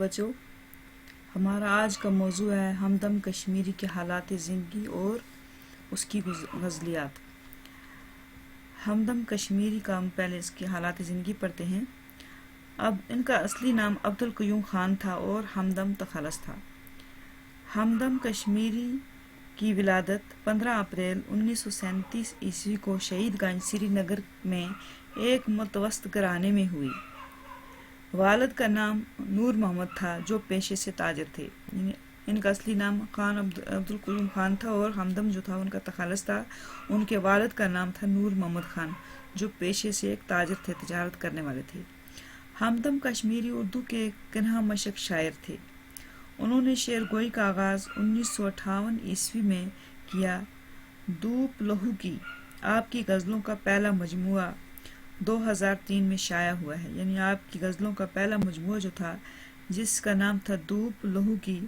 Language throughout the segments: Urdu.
بچوں، ہمارا آج کا موضوع ہے ہمدم کشمیری کے حالات زندگی اور اس کی غزلیات۔ ہمدم کشمیری کا ہم پہلے اس کے حالات زندگی پڑھتے ہیں۔ اب ان کا اصلی نام عبدالقیوم خان تھا اور ہمدم تخلص تھا۔ ہمدم کشمیری کی ولادت 15 اپریل 1937 عیسوی کو شہید گنج سری نگر میں ایک متوسط گھرانے میں ہوئی۔ والد کا نام نور محمد تھا جو پیشے سے تاجر تھے، یعنی ان کا اصلی نام خان عبدالقیوم خان تھا اور ہمدم جو تھا ان کا تخلص تھا۔ ان کے والد کا نام تھا نور محمد خان جو پیشے سے ایک تاجر تھے، تجارت کرنے والے تھے۔ ہمدم کشمیری اردو کے کنہا مشق شاعر تھے۔ انہوں نے شعر گوئی کا آغاز 1958 عیسوی میں کیا۔ دھوپ لہو کی آپ کی غزلوں کا پہلا مجموعہ 2003 میں شائع ہوا ہے، یعنی آپ کی غزلوں کا پہلا مجموعہ جو تھا جس کا نام تھا دھوپ لہو کی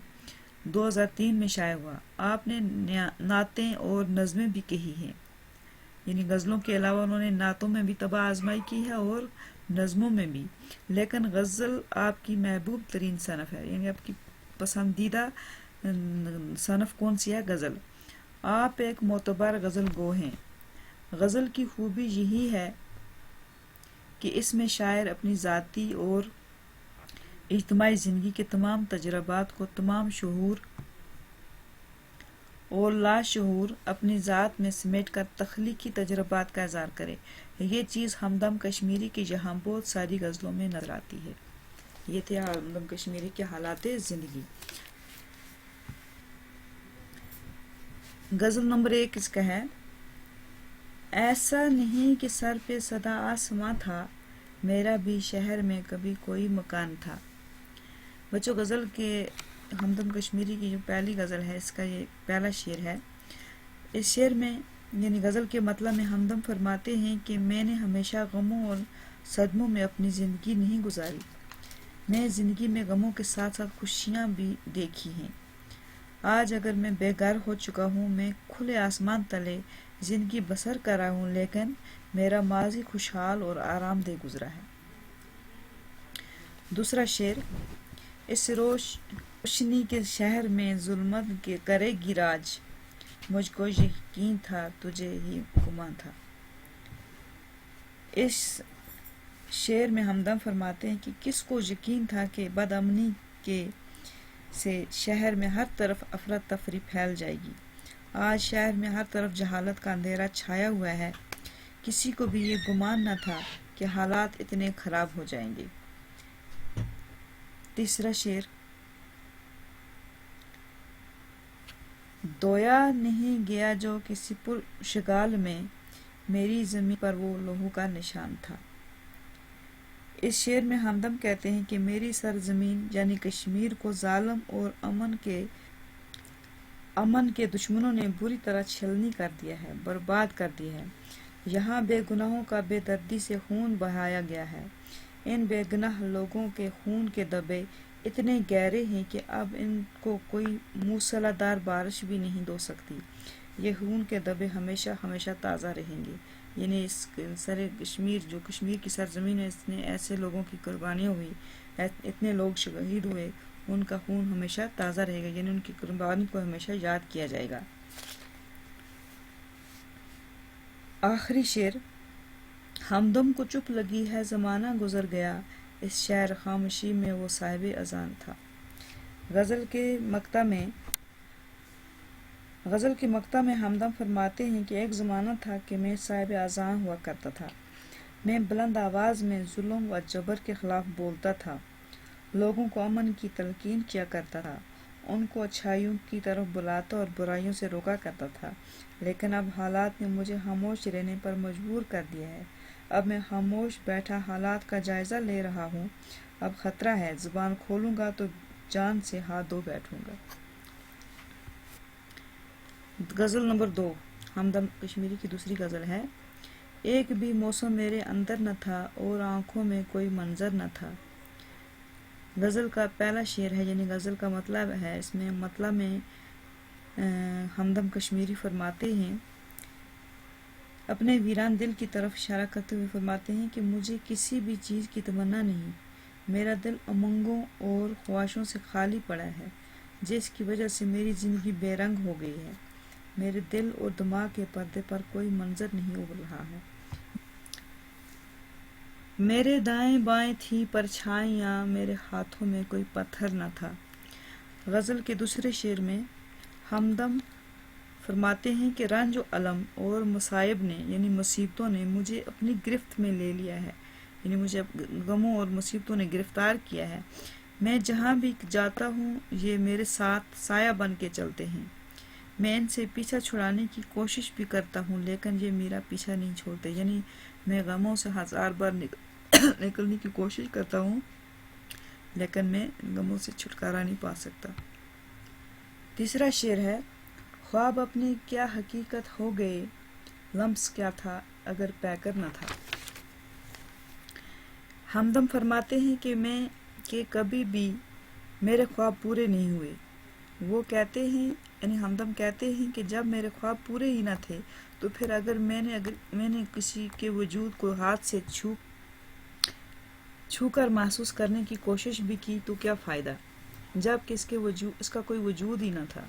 2003 میں شائع ہوا۔ آپ نے نعتیں اور نظمیں بھی کہی ہیں، یعنی غزلوں کے علاوہ انہوں نے نعتوں میں بھی طبع آزمائی کی ہے اور نظموں میں بھی، لیکن غزل آپ کی محبوب ترین صنف ہے، یعنی آپ کی پسندیدہ صنف کون سی ہے؟ غزل۔ آپ ایک معتبر غزل گو ہیں۔ غزل کی خوبی یہی ہے کہ اس میں شاعر اپنی ذاتی اور اجتماعی زندگی کے تمام تجربات کو تمام شعور اور لاشعور اپنی ذات میں سمیٹ کر تخلیقی تجربات کا اظہار کرے۔ یہ چیز ہمدم کشمیری کی یہاں بہت ساری غزلوں میں نظر آتی ہے۔ یہ تھے ہمدم کشمیری کے حالات زندگی۔ غزل نمبر 1 اس کا ہے: ایسا نہیں کہ سر پہ سدا آسماں تھا، میرا بھی شہر میں کبھی کوئی مکان تھا۔ بچوں، غزل کے ہمدم کشمیری کی جو پہلی غزل ہے، اس کا یہ پہلا شعر ہے۔ اس شعر میں یعنی غزل کے مطلب میں ہمدم فرماتے ہیں کہ میں نے ہمیشہ غموں اور صدموں میں اپنی زندگی نہیں گزاری، میں زندگی میں غموں کے ساتھ ساتھ خوشیاں بھی دیکھی ہیں۔ آج اگر میں بے گھر ہو چکا ہوں، میں کھلے آسمان تلے زندگی بسر کر رہا ہوں، لیکن میرا ماضی خوشحال اور آرام دہ گزرا ہے۔ دوسرا شعر: اس روشنی کے شہر میں ظلمت کے کرے گی راج، مجھ کو یقین تھا تجھے ہی گماں تھا۔ اس شعر میں ہمدم فرماتے ہیں کہ کس کو یقین تھا کہ بدامنی کے سے شہر میں ہر طرف افراتفری پھیل جائے گی۔ آج شہر میں ہر طرف جہالت کا اندھیرا چھایا ہوا ہے، کسی کو بھی یہ گمان نہ تھا کہ حالات اتنے خراب ہو جائیں گے۔ تیسرا شعر: دھویا نہیں گیا جو کسی پرشگال میں، میری زمین پر وہ لہو کا نشان تھا۔ اس شعر میں ہمدم کہتے ہیں کہ میری سرزمین یعنی کشمیر کو ظالم اور امن کے دشمنوں نے بری طرح چھلنی کر دیا ہے، برباد کر دیا ہے۔ یہاں بے گناہوں کا بے دردی سے خون بہایا گیا ہے۔ ان بے گناہ لوگوں کے خون کے دھبے اتنے گہرے ہیں کہ اب ان کو کوئی موسلا دھار بارش بھی نہیں دھو سکتی۔ یہ خون کے دھبے ہمیشہ ہمیشہ تازہ رہیں گے، یعنی اس سر کشمیر جو کشمیر کی سرزمین ہے، اس نے ایسے لوگوں کی قربانیاں ہوئی، اتنے لوگ شہید ہوئے، ان کا خون ہمیشہ تازہ رہے گا، یعنی ان کی قربانی کو ہمیشہ یاد کیا جائے گا۔ آخری شعر: ہمدم کو چپ لگی ہے زمانہ گزر گیا، اس شہر خاموشی میں وہ صاحب اذان تھا۔ غزل کے مقطع میں ہمدم فرماتے ہیں کہ ایک زمانہ تھا کہ میں صاحب اذان ہوا کرتا تھا، میں بلند آواز میں ظلم و جبر کے خلاف بولتا تھا، لوگوں کو امن کی تلقین کیا کرتا تھا، ان کو اچھائیوں کی طرف بلاتا اور برائیوں سے روکا کرتا تھا، لیکن اب حالات نے مجھے خاموش رہنے پر مجبور کر دیا ہے۔ اب میں خاموش بیٹھا حالات کا جائزہ لے رہا ہوں، اب خطرہ ہے، زبان کھولوں گا تو جان سے ہاتھ دھو بیٹھوں گا۔ غزل نمبر 2 ہمدم کشمیری کی دوسری غزل ہے: ایک بھی موسم میرے اندر نہ تھا اور آنکھوں میں کوئی منظر نہ تھا۔ غزل کا پہلا شعر ہے، یعنی غزل کا مطلب ہے، اس میں مطلب میں ہمدم کشمیری فرماتے ہیں، اپنے ویران دل کی طرف اشارہ کرتے ہوئے فرماتے ہیں کہ مجھے کسی بھی چیز کی تمنا نہیں، میرا دل امنگوں اور خواہشوں سے خالی پڑا ہے، جس کی وجہ سے میری زندگی بے رنگ ہو گئی ہے۔ میرے دل اور دماغ کے پردے پر کوئی منظر نہیں ابھر رہا ہے۔ میرے دائیں بائیں تھی پرچھائیاں، میرے ہاتھوں میں کوئی پتھر نہ تھا۔ غزل کے دوسرے شعر میں ہمدم فرماتے ہیں کہ رنج و الم اور مصائب نے یعنی مصیبتوں نے مجھے اپنی گرفت میں لے لیا ہے، یعنی مجھے غموں اور مصیبتوں نے گرفتار کیا ہے۔ میں جہاں بھی جاتا ہوں یہ میرے ساتھ سایہ بن کے چلتے ہیں۔ میں ان سے پیچھا چھڑانے کی کوشش بھی کرتا ہوں لیکن یہ میرا پیچھا نہیں چھوڑتے، یعنی میں غموں سے ہزار بار نکلنے کی کوشش کرتا ہوں لیکن میں غموں سے چھٹکارا نہیں پا سکتا۔ تیسرا شعر ہے، خواب اپنے کیا حقیقت ہو گئے، لمس کیا تھا اگر پیکر نہ تھا۔ ہمدم فرماتے ہیں کہ کبھی بھی میرے خواب پورے نہیں ہوئے۔ وہ کہتے ہیں یعنی ہمدم کہتے ہیں کہ جب میرے خواب پورے ہی نہ تھے تو پھر اگر میں نے کسی کے وجود کو ہاتھ سے چھو کر محسوس کرنے کی کوشش بھی کی تو کیا فائدہ، جب کہ اس کا کوئی وجود ہی نہ تھا،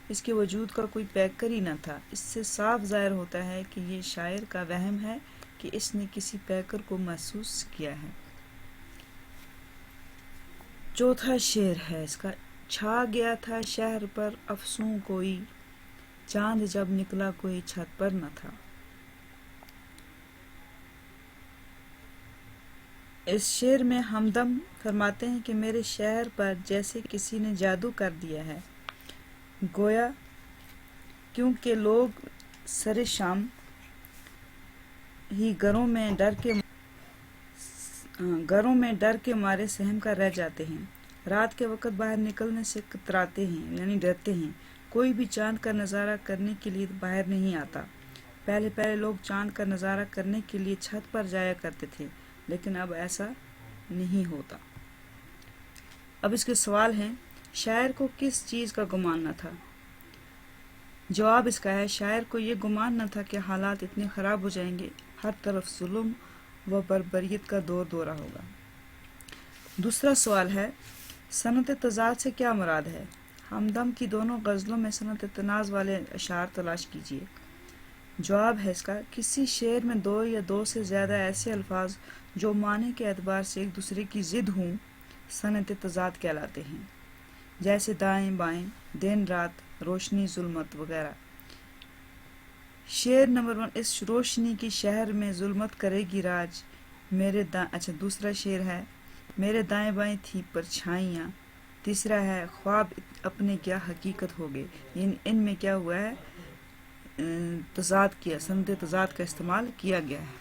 اس کے وجود کا کوئی پیکر ہی نہ تھا۔ اس سے صاف ظاہر ہوتا ہے کہ یہ شاعر کا وہم ہے کہ اس نے کسی پیکر کو محسوس کیا ہے۔ چوتھا شعر ہے اس کا، چھا گیا تھا شہر پر افسوں کوئی، چاند جب نکلا کوئی چھت پر نہ تھا۔ اس شعر میں ہمدم فرماتے ہیں کہ میرے شہر پر جیسے کسی نے جادو کر دیا ہے، گویا کیونکہ لوگ سر شام ہی گھروں میں ڈر کے مارے سہم کر رہ جاتے ہیں، رات کے وقت باہر نکلنے سے کتراتے ہیں یعنی ڈرتے ہیں، کوئی بھی چاند کا نظارہ کرنے کے لیے باہر نہیں آتا۔ پہلے لوگ چاند کا نظارہ کرنے کے لیے چھت پر جایا کرتے تھے لیکن اب ایسا نہیں ہوتا۔ اب اس کے سوال ہیں، شاعر کو کس چیز کا گمان نہ تھا؟ جواب اس کا ہے، شاعر کو یہ گمان نہ تھا کہ حالات اتنے خراب ہو جائیں گے، ہر طرف ظلم و بربریت کا دورہ ہوگا۔ دوسرا سوال ہے، صنعت تضاد سے کیا مراد ہے؟ ہمدم کی دونوں غزلوں میں صنعت تناز والے اشعار تلاش کیجیے۔ جواب ہے اس کا، کسی شعر میں دو یا دو سے زیادہ ایسے الفاظ جو معنی کے اعتبار سے ایک دوسرے کی ضد ہوں صنعت تضاد کہلاتے ہیں، جیسے دائیں بائیں، دن رات، روشنی ظلمت وغیرہ۔ شعر نمبر 1، اس روشنی کی شہر میں ظلمت کرے گی راج، دوسرا شعر ہے، میرے دائیں بائیں تھی پرچھائیاں۔ تیسرا ہے، خواب اپنے کیا حقیقت ہو گئے، یعنی ان میں کیا ہوا ہے، تضاد کیا، صنعت تضاد کا استعمال کیا گیا ہے۔